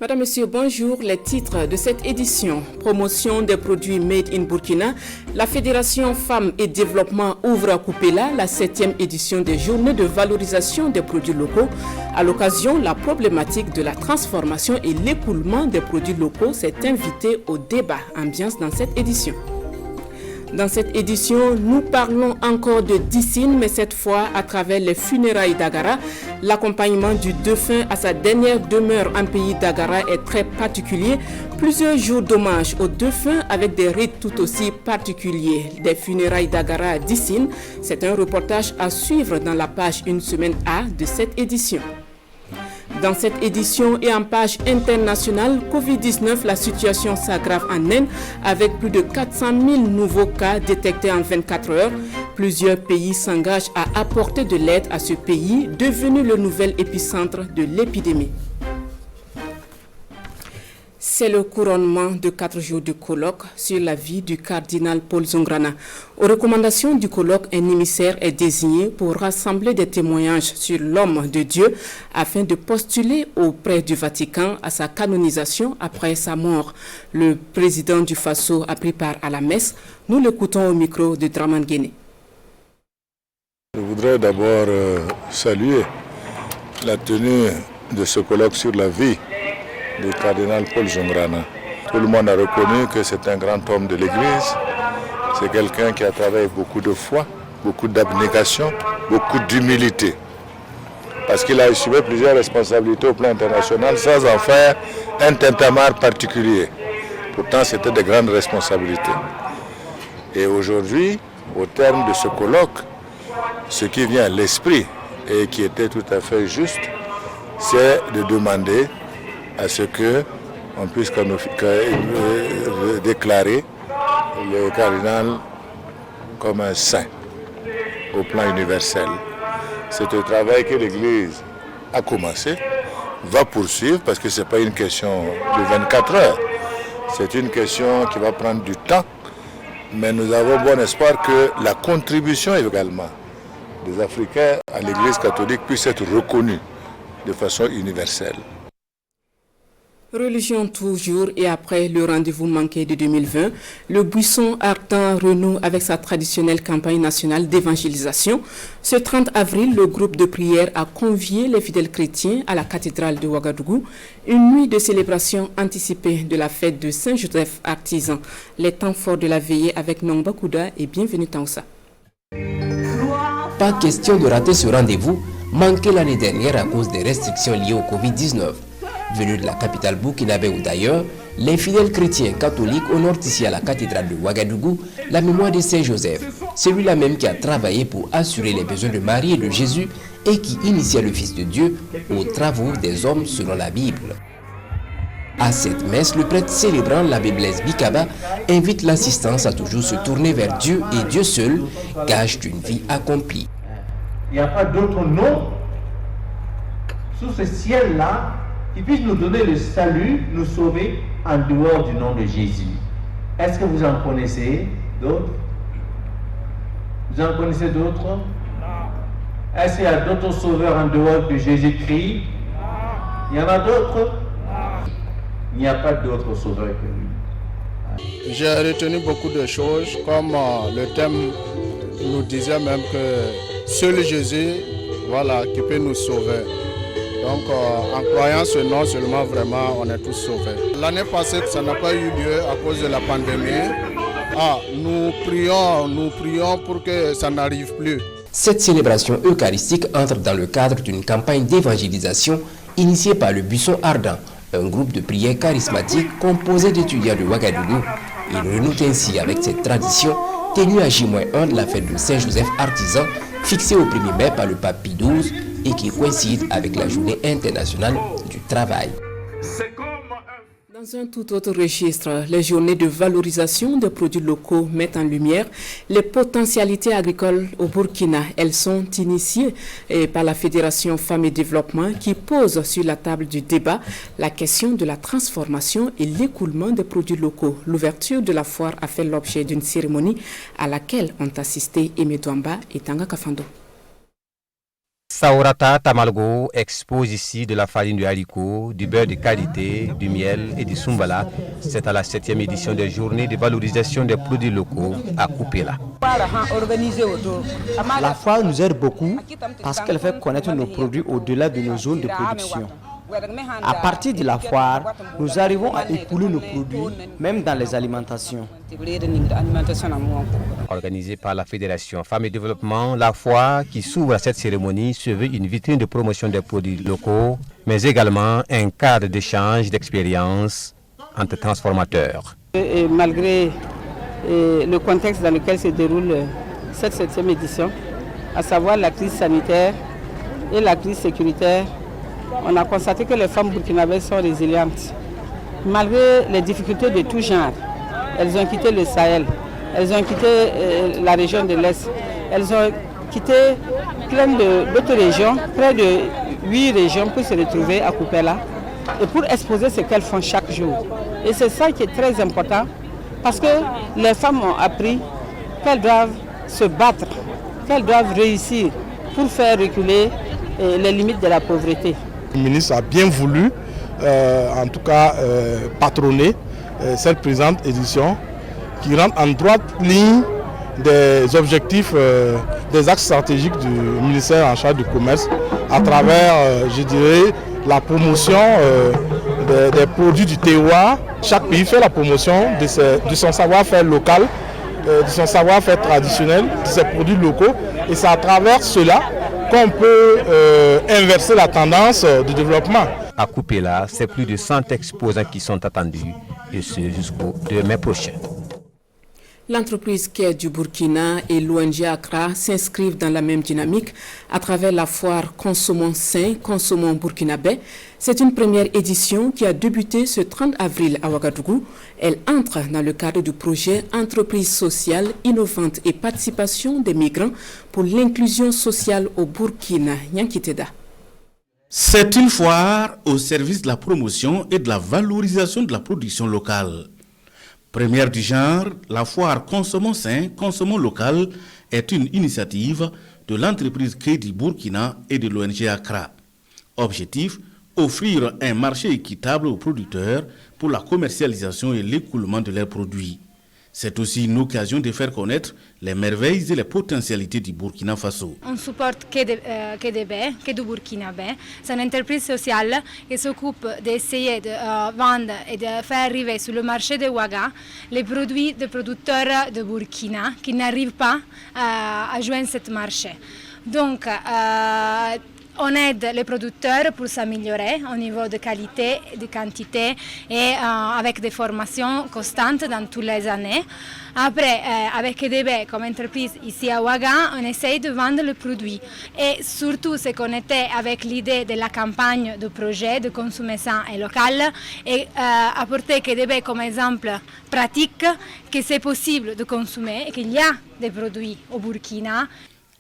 Madame, Monsieur, bonjour. Les titres de cette édition. Promotion des produits Made in Burkina. La Fédération Femmes et Développement ouvre à Coupéla la 7e édition des Journées de valorisation des produits locaux. À l'occasion, la problématique de la transformation et l'écoulement des produits locaux s'est invitée au débat. Ambiance dans cette édition. Dans cette édition, nous parlons encore de Dissine, mais cette fois à travers les funérailles d'Agara. L'accompagnement du défunt à sa dernière demeure en pays d'Agara est très particulier. Plusieurs jours d'hommage aux défunts avec des rites tout aussi particuliers. Des funérailles d'Agara à Dissine, c'est un reportage à suivre dans la page Une semaine A de cette édition. Dans cette édition et en page internationale, Covid-19, la situation s'aggrave en Inde avec plus de 400 000 nouveaux cas détectés en 24 heures. Plusieurs pays s'engagent à apporter de l'aide à ce pays, devenu le nouvel épicentre de l'épidémie. C'est le couronnement de 4 jours de colloque sur la vie du cardinal Paul Zongrana. Aux recommandations du colloque, un émissaire est désigné pour rassembler des témoignages sur l'homme de Dieu afin de postuler auprès du Vatican à sa canonisation après sa mort. Le président du Faso a pris part à la messe. Nous l'écoutons au micro de Draman Guéné. Je voudrais d'abord saluer la tenue de ce colloque sur la vie du cardinal Paul Zongrana. Tout le monde a reconnu que c'est un grand homme de l'Église. C'est quelqu'un qui a travaillé beaucoup de foi, beaucoup d'abnégation, beaucoup d'humilité. Parce qu'il a assumé plusieurs responsabilités au plan international sans en faire un tintamarre particulier. Pourtant, c'était de grandes responsabilités. Et aujourd'hui, au terme de ce colloque, ce qui vient à l'esprit et qui était tout à fait juste, c'est de demander à ce qu'on puisse déclarer le cardinal comme un saint au plan universel. C'est un travail que l'Église a commencé, va poursuivre, parce que ce n'est pas une question de 24 heures, c'est une question qui va prendre du temps, mais nous avons bon espoir que la contribution également des Africains à l'Église catholique puisse être reconnue de façon universelle. Religion toujours et après le rendez-vous manqué de 2020, le buisson ardent renoue avec sa traditionnelle campagne nationale d'évangélisation. Ce 30 avril, le groupe de prière a convié les fidèles chrétiens à la cathédrale de Ouagadougou, une nuit de célébration anticipée de la fête de Saint-Joseph artisan. Les temps forts de la veillée avec Nongba Kouda et bienvenue Taoussa. Pas question de rater ce rendez-vous, manqué l'année dernière à cause des restrictions liées au Covid-19. Venus de la capitale burkinabé ou d'ailleurs, les fidèles chrétiens catholiques honorent ici à la cathédrale de Ouagadougou la mémoire de Saint-Joseph, celui-là même qui a travaillé pour assurer les besoins de Marie et de Jésus et qui initia le Fils de Dieu aux travaux des hommes selon la Bible. À cette messe, le prêtre célébrant l'abbé Blaise Bikaba invite l'assistance à toujours se tourner vers Dieu et Dieu seul, gage d'une vie accomplie. Il n'y a pas d'autre nom sous ce ciel-là qui puisse nous donner le salut, nous sauver en dehors du nom de Jésus. Est-ce que vous en connaissez d'autres? Vous en connaissez d'autres? Non. Est-ce qu'il y a d'autres sauveurs en dehors de Jésus-Christ? Non. Il y en a d'autres? Non. Il n'y a pas d'autres sauveurs que lui. J'ai retenu beaucoup de choses, comme le thème nous disait même que seul Jésus, voilà, qui peut nous sauver. Donc en croyant ce nom seulement, vraiment, on est tous sauvés. L'année passée, ça n'a pas eu lieu à cause de la pandémie. Nous prions pour que ça n'arrive plus. Cette célébration eucharistique entre dans le cadre d'une campagne d'évangélisation initiée par le Buisson Ardent, un groupe de prière charismatique composé d'étudiants de Ouagadougou. Il renoue ainsi avec cette tradition tenue à J-1 de la fête de Saint-Joseph artisan, fixée au 1er mai par le pape Pie XII et qui coïncide avec la journée internationale du travail. Dans un tout autre registre, les journées de valorisation des produits locaux mettent en lumière les potentialités agricoles au Burkina. Elles sont initiées par la Fédération Femmes et Développement qui pose sur la table du débat la question de la transformation et l'écoulement des produits locaux. L'ouverture de la foire a fait l'objet d'une cérémonie à laquelle ont assisté Aimé Douamba et Tanga Kafando. Saurata Tamalgo expose ici de la farine de haricot, du beurre de qualité, du miel et du sumbala. C'est à la 7e édition des journées de valorisation des produits locaux à Kupela. La foire nous aide beaucoup parce qu'elle fait connaître nos produits au-delà de nos zones de production. À partir de la foire, nous arrivons à écouler nos produits, même dans les alimentations. Organisée par la Fédération Femmes et Développement, la foire qui s'ouvre à cette cérémonie se veut une vitrine de promotion des produits locaux, mais également un cadre d'échange d'expériences entre transformateurs. Et malgré le contexte dans lequel se déroule cette 7e édition, à savoir la crise sanitaire et la crise sécuritaire, on a constaté que les femmes burkinabèses sont résilientes. Malgré les difficultés de tout genre, elles ont quitté le Sahel, elles ont quitté la région de l'Est, elles ont quitté plein d'autres régions, près de 8 régions pour se retrouver à Kupela et pour exposer ce qu'elles font chaque jour. Et c'est ça qui est très important parce que les femmes ont appris qu'elles doivent se battre, qu'elles doivent réussir pour faire reculer les limites de la pauvreté. Le ministre a bien voulu, en tout cas, patronner cette présente édition qui rentre en droite ligne des objectifs, des axes stratégiques du ministère en charge du commerce à travers, je dirais, la promotion des produits du terroir. Chaque pays fait la promotion de son savoir-faire local, de son savoir-faire traditionnel, de ses produits locaux. Et c'est à travers cela qu'on peut inverser la tendance de développement. À Kupela, c'est plus de 100 exposants qui sont attendus, et ce jusqu'au 2 mai prochain. L'entreprise Quai du Burkina et l'ONG Accra s'inscrivent dans la même dynamique à travers la foire Consommons sain, Consommons burkinabé. C'est une première édition qui a débuté ce 30 avril à Ouagadougou. Elle entre dans le cadre du projet Entreprise sociale, innovante et participation des migrants pour l'inclusion sociale au Burkina. Nyankiteda. C'est une foire au service de la promotion et de la valorisation de la production locale. Première du genre, la foire Consommons sain, Consommons local est une initiative de l'entreprise Quai du Burkina et de l'ONG Accra. Objectif, offrir un marché équitable aux producteurs pour la commercialisation et l'écoulement de leurs produits. C'est aussi une occasion de faire connaître les merveilles et les potentialités du Burkina Faso. On supporte Quai du Burkinabé. C'est une entreprise sociale qui s'occupe d'essayer de vendre et de faire arriver sur le marché de Ouaga les produits des producteurs de Burkina qui n'arrivent pas à joindre ce marché. Donc, on aide les producteurs pour s'améliorer au niveau de qualité, de quantité et avec des formations constantes dans toutes les années. Après, avec EDB comme entreprise ici à Ouaga, on essaye de vendre le produit et surtout se connecter avec l'idée de la campagne de projet de consommer sain et local et apporter EDB comme exemple pratique que c'est possible de consommer et qu'il y a des produits au Burkina.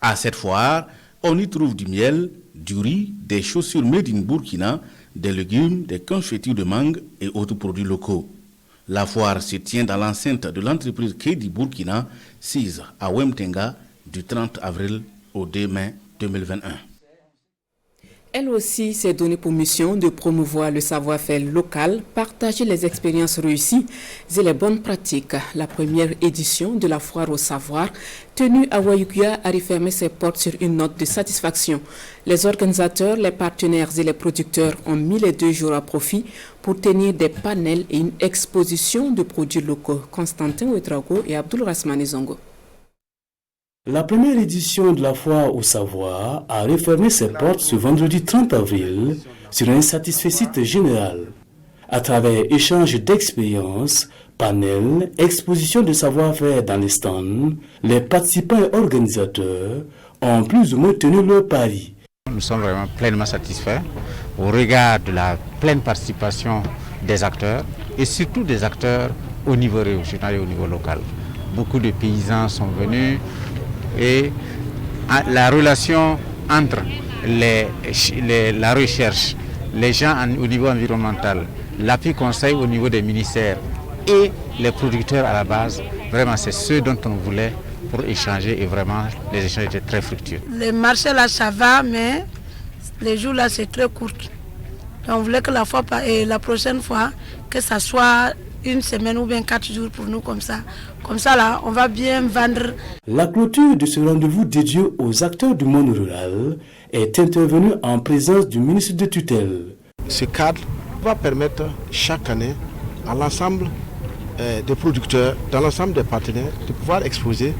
À cette foire, on y trouve du miel, du riz, des chaussures made in Burkina, des légumes, des confetures de mangue et autres produits locaux. La foire se tient dans l'enceinte de l'entreprise Quai du Burkina, sise à Wemtenga, du 30 avril au 2 mai 2021. Elle aussi s'est donnée pour mission de promouvoir le savoir-faire local, partager les expériences réussies et les bonnes pratiques. La première édition de la foire au savoir, tenue à Wayukia, a refermé ses portes sur une note de satisfaction. Les organisateurs, les partenaires et les producteurs ont mis les 2 jours à profit pour tenir des panels et une exposition de produits locaux. Constantin Ouedraogo et Abdul Rasmani Zongo. La première édition de la foire au savoir a refermé ses portes ce vendredi 30 avril sur un satisfecit général. À travers échanges d'expériences, panels, expositions de savoir-faire dans les stands, les participants et organisateurs ont plus ou moins tenu leur pari. Nous sommes vraiment pleinement satisfaits au regard de la pleine participation des acteurs et surtout des acteurs au niveau régional et au niveau local. Beaucoup de paysans sont venus. Et la relation entre la recherche, les gens au niveau environnemental, l'appui conseil au niveau des ministères et les producteurs à la base, vraiment c'est ce dont on voulait pour échanger et vraiment les échanges étaient très fructueux. Le marché là ça va, mais les jours là c'est très court. On voulait que la prochaine fois que ça soit une semaine ou bien 4 jours pour nous comme ça. Comme ça là, on va bien vendre. La clôture de ce rendez-vous dédié aux acteurs du monde rural est intervenue en présence du ministre de tutelle. Ce cadre va permettre chaque année à l'ensemble des producteurs, dans l'ensemble des partenaires, de pouvoir exposer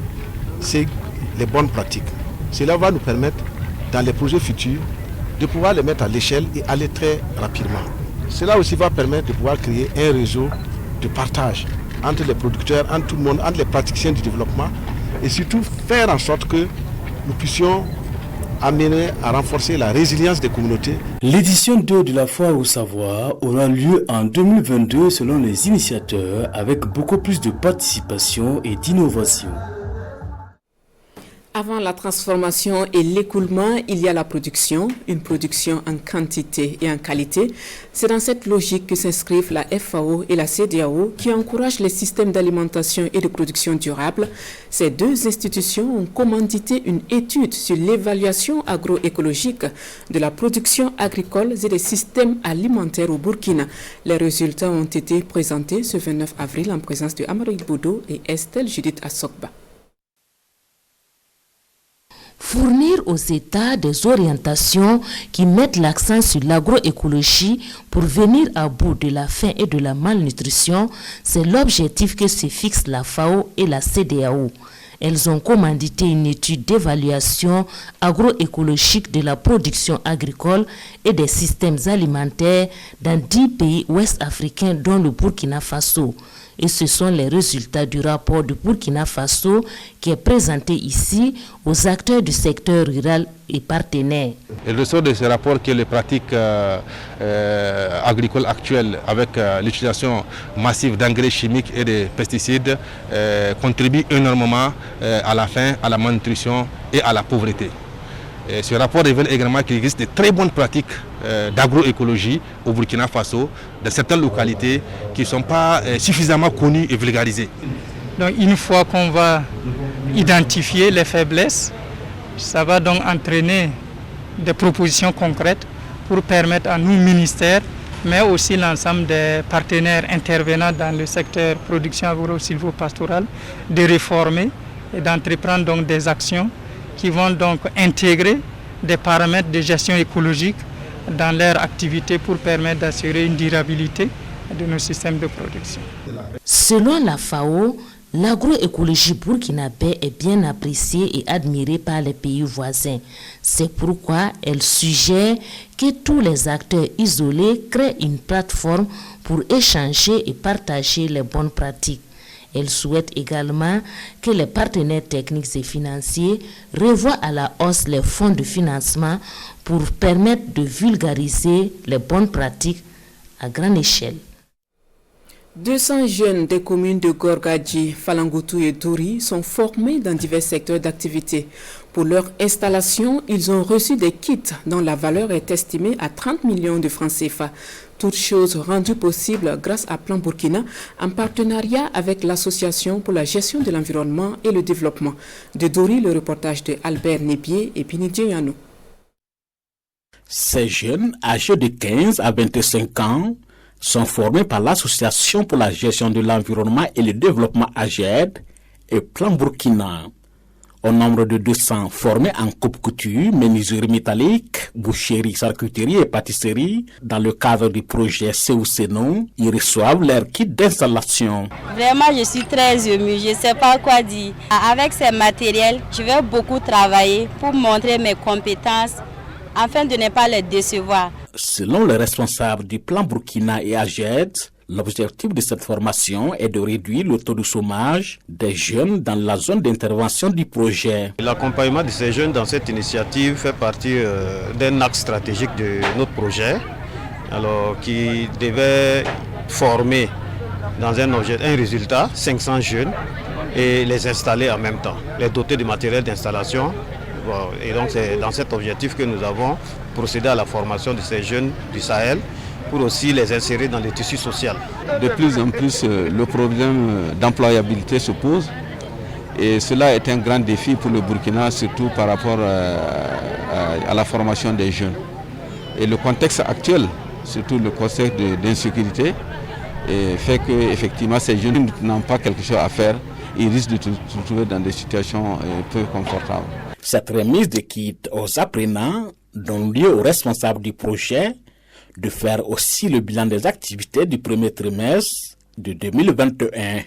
les bonnes pratiques. Cela va nous permettre, dans les projets futurs, de pouvoir les mettre à l'échelle et aller très rapidement. Cela aussi va permettre de pouvoir créer un réseau de partage entre les producteurs, entre tout le monde, entre les praticiens du développement et surtout faire en sorte que nous puissions amener à renforcer la résilience des communautés. L'édition 2 de la foire au savoir aura lieu en 2022 selon les initiateurs avec beaucoup plus de participation et d'innovation. Avant la transformation et l'écoulement, il y a la production, une production en quantité et en qualité. C'est dans cette logique que s'inscrivent la FAO et la CEDEAO qui encouragent les systèmes d'alimentation et de production durable. Ces deux institutions ont commandité une étude sur l'évaluation agroécologique de la production agricole et des systèmes alimentaires au Burkina. Les résultats ont été présentés ce 29 avril en présence de Amaroïd Bodo et Estelle Judith Assokba. Fournir aux États des orientations qui mettent l'accent sur l'agroécologie pour venir à bout de la faim et de la malnutrition, c'est l'objectif que se fixent la FAO et la CEDEAO. Elles ont commandité une étude d'évaluation agroécologique de la production agricole et des systèmes alimentaires dans 10 pays ouest-africains dont le Burkina Faso. Et ce sont les résultats du rapport du Burkina Faso qui est présenté ici aux acteurs du secteur rural et partenaires. Il ressort de ce rapport que les pratiques agricoles actuelles avec l'utilisation massive d'engrais chimiques et de pesticides contribuent énormément à la faim, à la malnutrition et à la pauvreté. Et ce rapport révèle également qu'il existe de très bonnes pratiques d'agroécologie au Burkina Faso, dans certaines localités qui ne sont pas suffisamment connues et vulgarisées. Donc une fois qu'on va identifier les faiblesses, ça va donc entraîner des propositions concrètes pour permettre à nous, ministères, mais aussi l'ensemble des partenaires intervenant dans le secteur production agro-silvopastorale, de réformer et d'entreprendre donc des actions qui vont donc intégrer des paramètres de gestion écologique dans leur activité pour permettre d'assurer une durabilité de nos systèmes de production. Selon la FAO, l'agroécologie burkinabé est bien appréciée et admirée par les pays voisins. C'est pourquoi elle suggère que tous les acteurs isolés créent une plateforme pour échanger et partager les bonnes pratiques. Elle souhaite également que les partenaires techniques et financiers revoient à la hausse les fonds de financement pour permettre de vulgariser les bonnes pratiques à grande échelle. 200 jeunes des communes de Gorgadji, Falangoutou et Douri sont formés dans divers secteurs d'activité. Pour leur installation, ils ont reçu des kits dont la valeur est estimée à 30 millions de francs CFA. Toutes choses rendues possibles grâce à Plan Burkina en partenariat avec l'Association pour la gestion de l'environnement et le développement. De Douri, le reportage de Albert Nebier et Pinidje Yanou. Ces jeunes, âgés de 15 à 25 ans, sont formés par l'Association pour la gestion de l'environnement et le développement AGED et Plan Burkina. Au nombre de 200 formés en coupe-couture, menuiserie métallique, boucherie, charcuterie et pâtisserie, dans le cadre du projet COCNO, ils reçoivent leur kit d'installation. Vraiment, je suis très émue, je ne sais pas quoi dire. Avec ces matériels, je vais beaucoup travailler pour montrer mes compétences afin de ne pas les décevoir. Selon les responsables du Plan Burkina et AGED, l'objectif de cette formation est de réduire le taux de chômage des jeunes dans la zone d'intervention du projet. L'accompagnement de ces jeunes dans cette initiative fait partie d'un axe stratégique de notre projet, alors, qui devait former dans un résultat 500 jeunes et les installer en même temps, les doter de matériel d'installation. Et donc c'est dans cet objectif que nous avons procédé à la formation de ces jeunes du Sahel pour aussi les insérer dans le tissu social. De plus en plus, le problème d'employabilité se pose Et cela est un grand défi pour le Burkina, surtout par rapport à la formation des jeunes. Et le contexte actuel, surtout le contexte d'insécurité, fait qu'effectivement ces jeunes n'ont pas quelque chose à faire. Ils risquent de se trouver dans des situations peu confortables. Cette remise de kits aux apprenants donne lieu aux responsables du projet de faire aussi le bilan des activités du premier trimestre de 2021.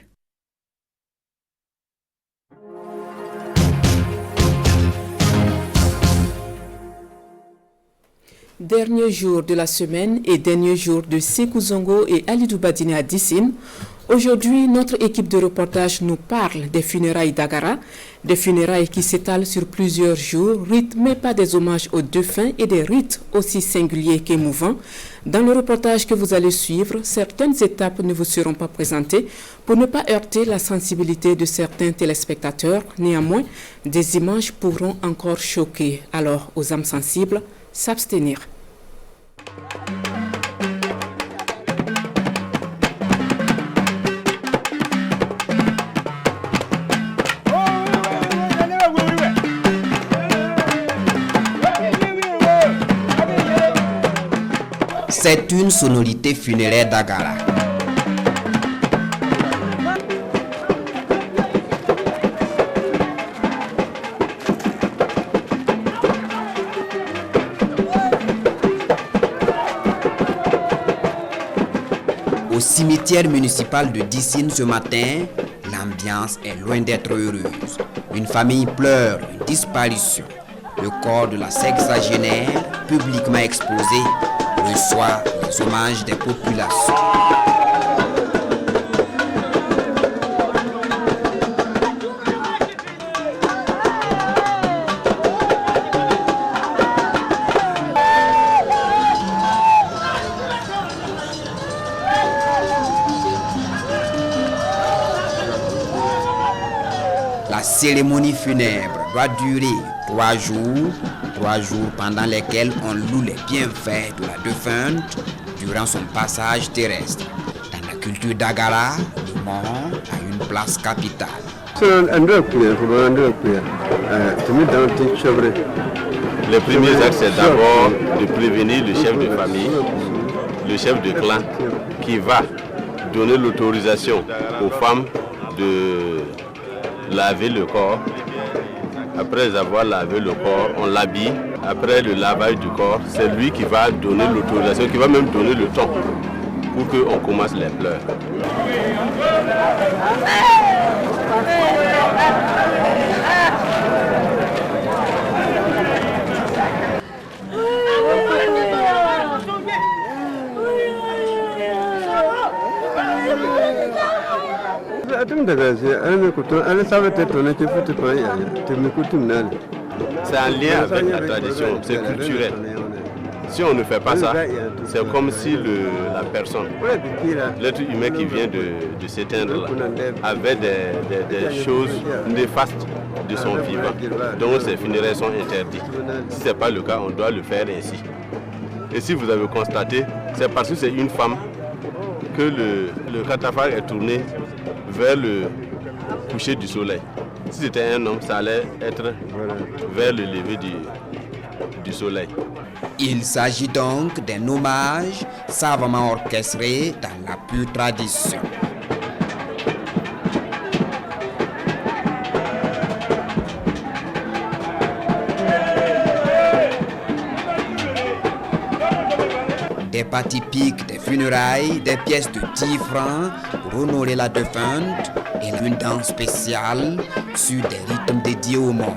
Dernier jour de la semaine et dernier jour de Sékou Zongo et Alidou Badine à Dissine. Aujourd'hui, notre équipe de reportage nous parle des funérailles d'Agara, des funérailles qui s'étalent sur plusieurs jours, rythmées par des hommages aux défunts et des rites aussi singuliers qu'émouvants. Dans le reportage que vous allez suivre, certaines étapes ne vous seront pas présentées pour ne pas heurter la sensibilité de certains téléspectateurs. Néanmoins, des images pourront encore choquer. Alors, aux âmes sensibles, s'abstenir. C'est une sonorité funéraire d'Agara. Au cimetière municipal de Dissine ce matin, l'ambiance est loin d'être heureuse. Une famille pleure une disparition. Le corps de la sexagénaire, publiquement exposé, reçoit les hommages des populations. La cérémonie funèbre doit durer 3 jours pendant lesquels on loue les bienfaits de la défunte durant son passage terrestre. Dans la culture d'Agara, le mort a une place capitale. Le premier acte, c'est d'abord de prévenir le chef de famille, le chef de clan, qui va donner l'autorisation aux femmes de laver le corps. Après avoir lavé le corps, on l'habille. Après le lavage du corps, c'est lui qui va donner l'autorisation, qui va même donner le temps pour qu'on commence les pleurs. C'est en lien avec la tradition, c'est culturel. Si on ne fait pas ça, c'est comme si la personne, l'être humain qui vient de s'éteindre avait des choses néfastes de son vivant. Donc ces funérailles sont interdites. Si ce n'est pas le cas, on doit le faire ainsi. Et si vous avez constaté, c'est parce que c'est une femme que le catafalque est tourné vers le coucher du soleil. Si c'était un homme, ça allait être vers le lever du soleil. Il s'agit donc d'un hommage savamment orchestré dans la pure tradition. Des pas typiques des funérailles, des pièces de 10 francs pour honorer la défunte et une danse spéciale sur des rythmes dédiés aux morts.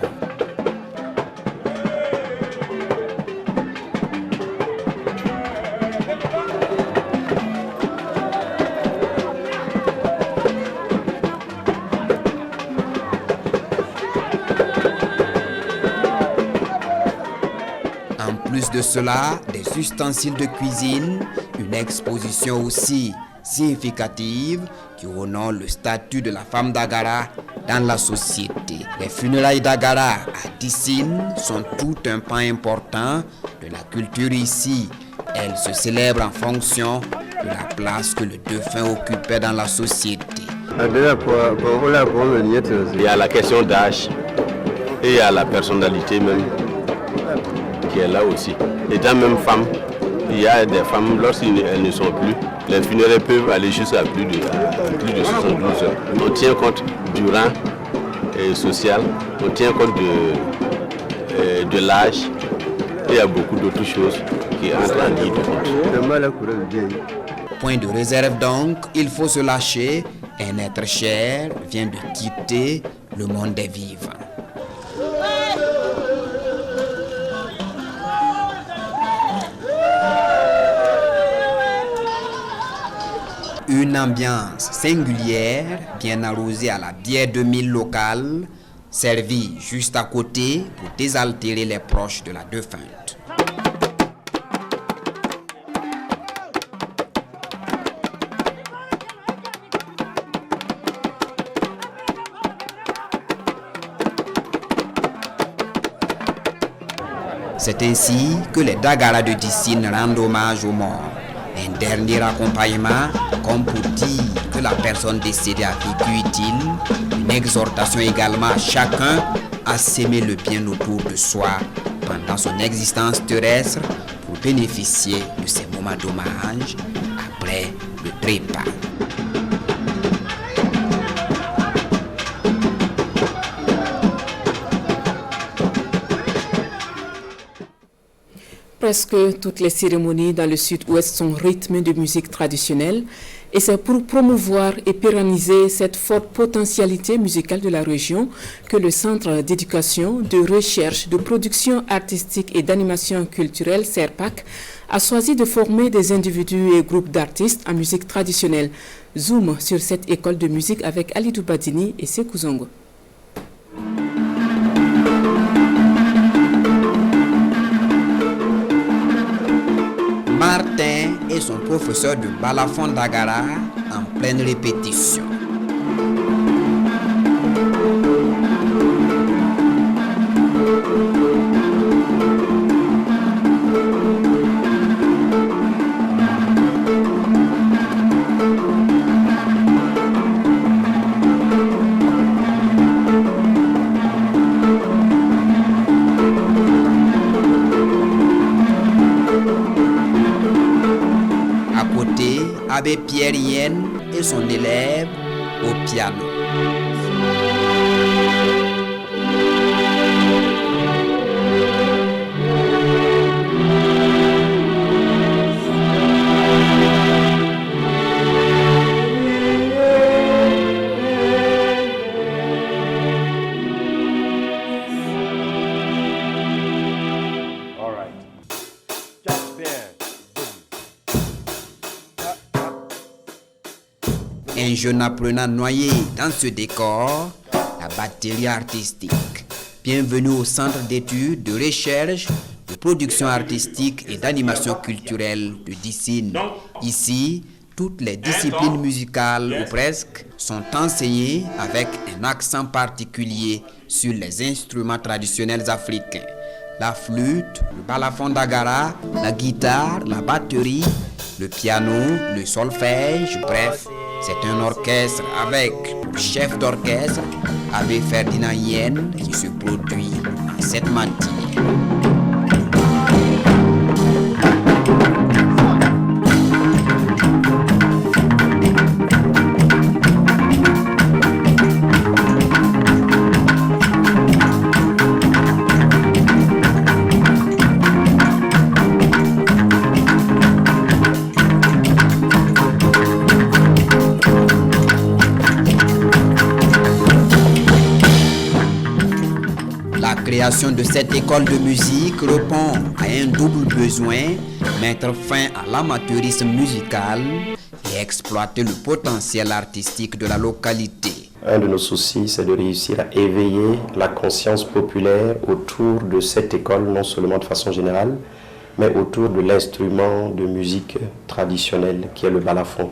En plus de cela, des ustensiles de cuisine, une exposition aussi significative qui honore le statut de la femme d'Agara dans la société. Les funérailles d'Agara à Dissine sont tout un pan important de la culture ici. Elles se célèbrent en fonction de la place que le défunt occupait dans la société. Il y a la question d'âge et il y a la personnalité même qui est là aussi. Étant même femme, il y a des femmes, lorsqu'elles ne sont plus, les funérailles peuvent aller jusqu'à plus de 72 heures. On tient compte du rang social, on tient compte de l'âge et il y a beaucoup d'autres choses qui entrent en ligne de compte. Point de réserve donc, il faut se lâcher. Un être cher vient de quitter le monde des vivants. Une ambiance singulière, bien arrosée à la bière de mille locale, servie juste à côté pour désaltérer les proches de la défunte. C'est ainsi que les Dagara de Dissine rendent hommage aux morts. Un dernier accompagnement, comme pour dire que la personne décédée a vécu utile, une exhortation également à chacun à s'aimer le bien autour de soi pendant son existence terrestre pour bénéficier de ces moments d'hommage après le trépas. Presque toutes les cérémonies dans le sud-ouest sont rythmées de musique traditionnelle et c'est pour promouvoir et pérenniser cette forte potentialité musicale de la région que le Centre d'éducation, de recherche, de production artistique et d'animation culturelle, CERPAC, a choisi de former des individus et groupes d'artistes en musique traditionnelle. Zoom sur cette école de musique avec Alidou Badini et Sekou Zongo. Martin et son professeur de balafon d'Agara en pleine répétition. Abbé Pierre Yen et son élève au piano. Un jeune apprenant noyé dans ce décor, la batterie artistique. Bienvenue au Centre d'études, de recherche, de production artistique et d'animation culturelle de Dissine. Ici, toutes les disciplines musicales, ou presque, sont enseignées avec un accent particulier sur les instruments traditionnels africains. La flûte, le balafon d'Agara, la guitare, la batterie, le piano, le solfège, bref, c'est un orchestre avec le chef d'orchestre, Abbé Ferdinand Yen, qui se produit en cette matinée. La création de cette école de musique répond à un double besoin, mettre fin à l'amateurisme musical et exploiter le potentiel artistique de la localité. Un de nos soucis, c'est de réussir à éveiller la conscience populaire autour de cette école, non seulement de façon générale, mais autour de l'instrument de musique traditionnelle qui est le balafon.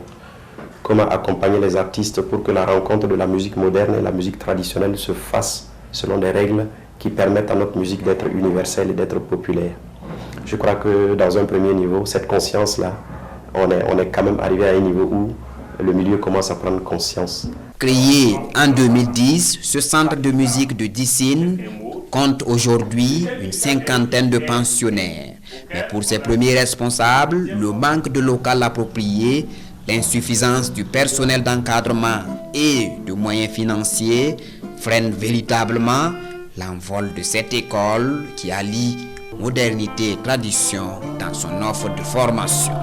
Comment accompagner les artistes pour que la rencontre de la musique moderne et la musique traditionnelle se fasse selon des règles qui permettent à notre musique d'être universelle et d'être populaire. Je crois que dans un premier niveau, cette conscience-là, on est quand même arrivé à un niveau où le milieu commence à prendre conscience. Créé en 2010, ce centre de musique de Dissine compte aujourd'hui une 50aine de pensionnaires. Mais pour ses premiers responsables, le manque de local approprié, l'insuffisance du personnel d'encadrement et de moyens financiers freinent véritablement l'envol de cette école qui allie modernité et tradition dans son offre de formation.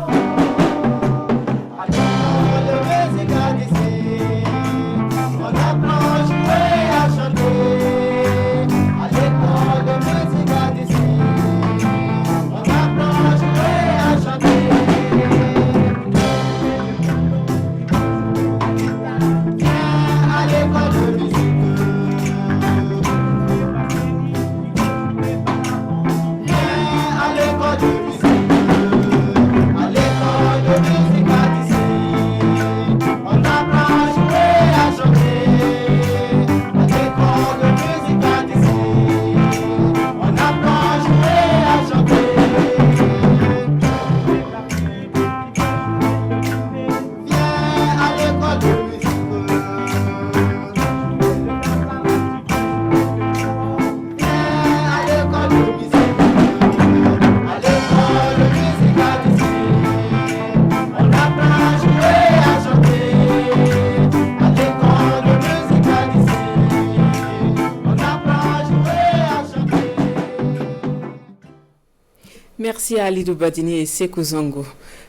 Merci à Ali Doubadini et Sekou Zongo.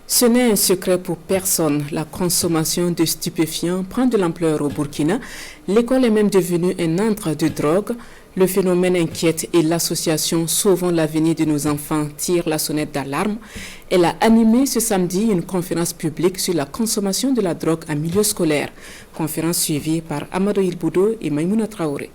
Ce n'est un secret pour personne. La consommation de stupéfiants prend de l'ampleur au Burkina. L'école est même devenue un antre de drogue. Le phénomène inquiète et l'association Sauvons l'avenir de nos enfants tire la sonnette d'alarme. Elle a animé ce samedi une conférence publique sur la consommation de la drogue en milieu scolaire. Conférence suivie par Amadou Ilboudo et Maïmouna Traoré.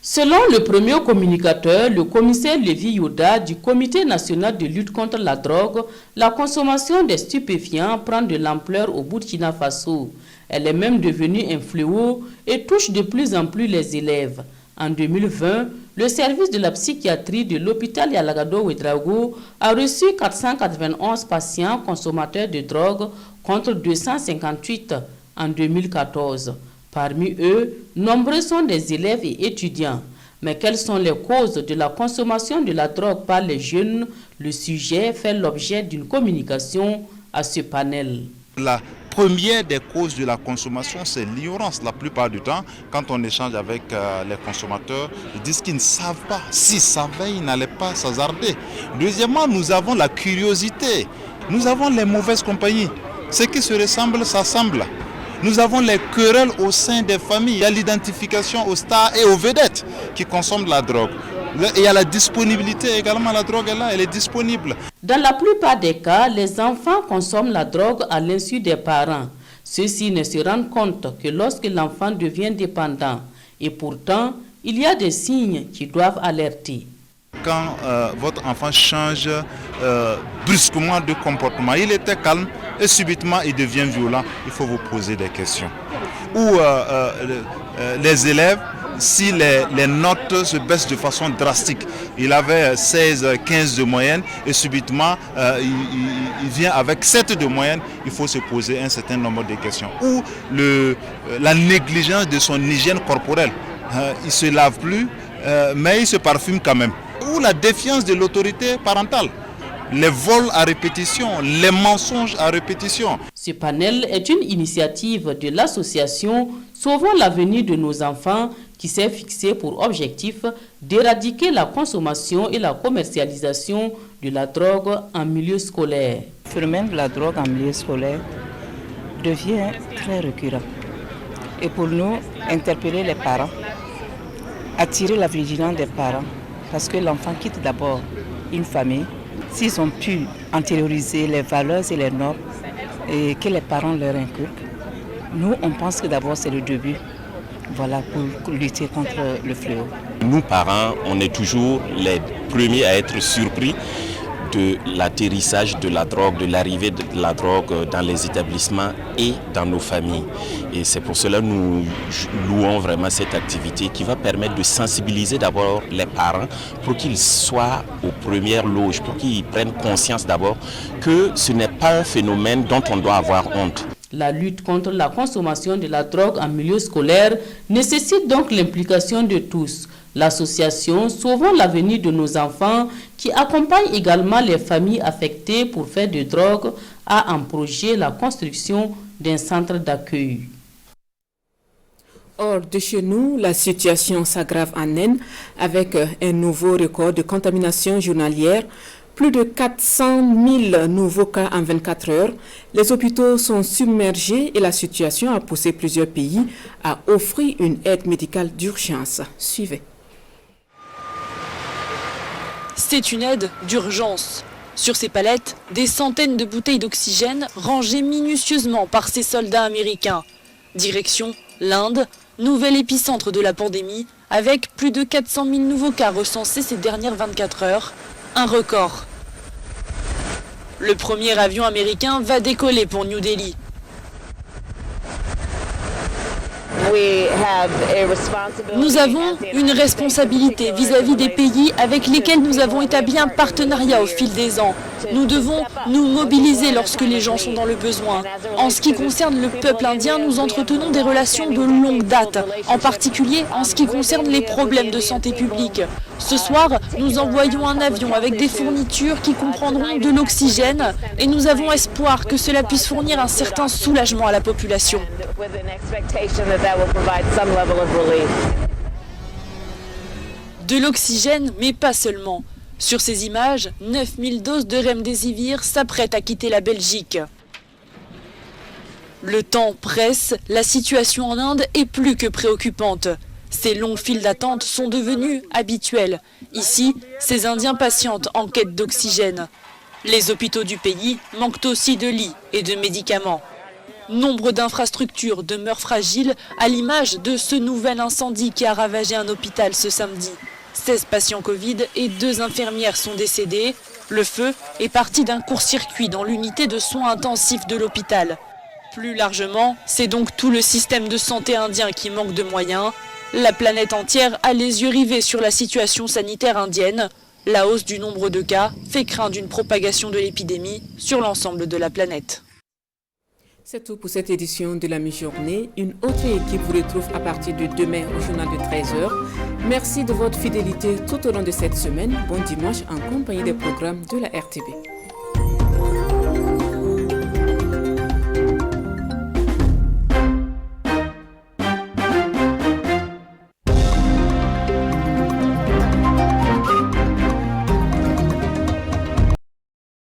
Selon le premier communicateur, le commissaire Lévi Yoda du Comité national de lutte contre la drogue, la consommation des stupéfiants prend de l'ampleur au Burkina Faso. Elle est même devenue un fléau et touche de plus en plus les élèves. En 2020, le service de la psychiatrie de l'hôpital Yalagado-Ouedraogo a reçu 491 patients consommateurs de drogue contre 258 en 2014. Parmi eux, nombreux sont des élèves et étudiants. Mais quelles sont les causes de la consommation de la drogue par les jeunes? Le sujet fait l'objet d'une communication à ce panel. La première des causes de la consommation, c'est l'ignorance. La plupart du temps, quand on échange avec les consommateurs, ils disent qu'ils ne savent pas. S'ils savaient, ils n'allaient pas s'hasarder. Deuxièmement, nous avons la curiosité. Nous avons les mauvaises compagnies. Ce qui se ressemble, s'assemble. Nous avons les querelles au sein des familles. Il y a l'identification aux stars et aux vedettes qui consomment de la drogue. Il y a la disponibilité également, la drogue est là, elle est disponible. Dans la plupart des cas, les enfants consomment la drogue à l'insu des parents. Ceux-ci ne se rendent compte que lorsque l'enfant devient dépendant. Et pourtant, il y a des signes qui doivent alerter. Quand votre enfant change brusquement de comportement, il était calme et subitement il devient violent, il faut vous poser des questions. Ou les élèves, si les notes se baissent de façon drastique, il avait 16, 15 de moyenne et subitement il vient avec 7 de moyenne, il faut se poser un certain nombre de questions. Ou la négligence de son hygiène corporelle, il ne se lave plus, mais il se parfume quand même. Ou la défiance de l'autorité parentale, les vols à répétition, les mensonges à répétition. Ce panel est une initiative de l'association Sauvons l'avenir de nos enfants qui s'est fixé pour objectif d'éradiquer la consommation et la commercialisation de la drogue en milieu scolaire. Le phénomène de la drogue en milieu scolaire devient très récurrent. Et pour nous, interpeller les parents, attirer la vigilance des parents, parce que l'enfant quitte d'abord une famille. S'ils ont pu intérioriser les valeurs et les normes et que les parents leur inculquent, nous, on pense que d'abord c'est le début, voilà, pour lutter contre le fléau. Nous, parents, on est toujours les premiers à être surpris de l'atterrissage de la drogue, de l'arrivée de la drogue dans les établissements et dans nos familles. Et c'est pour cela que nous louons vraiment cette activité qui va permettre de sensibiliser d'abord les parents pour qu'ils soient aux premières loges, pour qu'ils prennent conscience d'abord que ce n'est pas un phénomène dont on doit avoir honte. La lutte contre la consommation de la drogue en milieu scolaire nécessite donc l'implication de tous. L'association Sauvons l'avenir de nos enfants, qui accompagne également les familles affectées pour faire de drogue, a en projet la construction d'un centre d'accueil. Hors de chez nous, la situation s'aggrave en Aisne avec un nouveau record de contamination journalière. Plus de 400 000 nouveaux cas en 24 heures. Les hôpitaux sont submergés et la situation a poussé plusieurs pays à offrir une aide médicale d'urgence. Suivez. C'est une aide d'urgence. Sur ces palettes, des centaines de bouteilles d'oxygène rangées minutieusement par ces soldats américains. Direction l'Inde, nouvel épicentre de la pandémie, avec plus de 400 000 nouveaux cas recensés ces dernières 24 heures. Un record. Le premier avion américain va décoller pour New Delhi. Nous avons une responsabilité vis-à-vis des pays avec lesquels nous avons établi un partenariat au fil des ans. Nous devons nous mobiliser lorsque les gens sont dans le besoin. En ce qui concerne le peuple indien, nous entretenons des relations de longue date, en particulier en ce qui concerne les problèmes de santé publique. Ce soir, nous envoyons un avion avec des fournitures qui comprendront de l'oxygène et nous avons espoir que cela puisse fournir un certain soulagement à la population. De l'oxygène, mais pas seulement. Sur ces images, 9000 doses de remdesivir s'apprêtent à quitter la Belgique. Le temps presse, la situation en Inde est plus que préoccupante. Ces longues files d'attente sont devenues habituelles. Ici, ces Indiens patientent en quête d'oxygène. Les hôpitaux du pays manquent aussi de lits et de médicaments. Nombre d'infrastructures demeurent fragiles à l'image de ce nouvel incendie qui a ravagé un hôpital ce samedi. 16 patients Covid et 2 infirmières sont décédés. Le feu est parti d'un court-circuit dans l'unité de soins intensifs de l'hôpital. Plus largement, c'est donc tout le système de santé indien qui manque de moyens. La planète entière a les yeux rivés sur la situation sanitaire indienne. La hausse du nombre de cas fait craindre une propagation de l'épidémie sur l'ensemble de la planète. C'est tout pour cette édition de la mi-journée. Une autre équipe vous retrouve à partir de demain au journal de 13h. Merci de votre fidélité tout au long de cette semaine. Bon dimanche en compagnie des programmes de la RTB.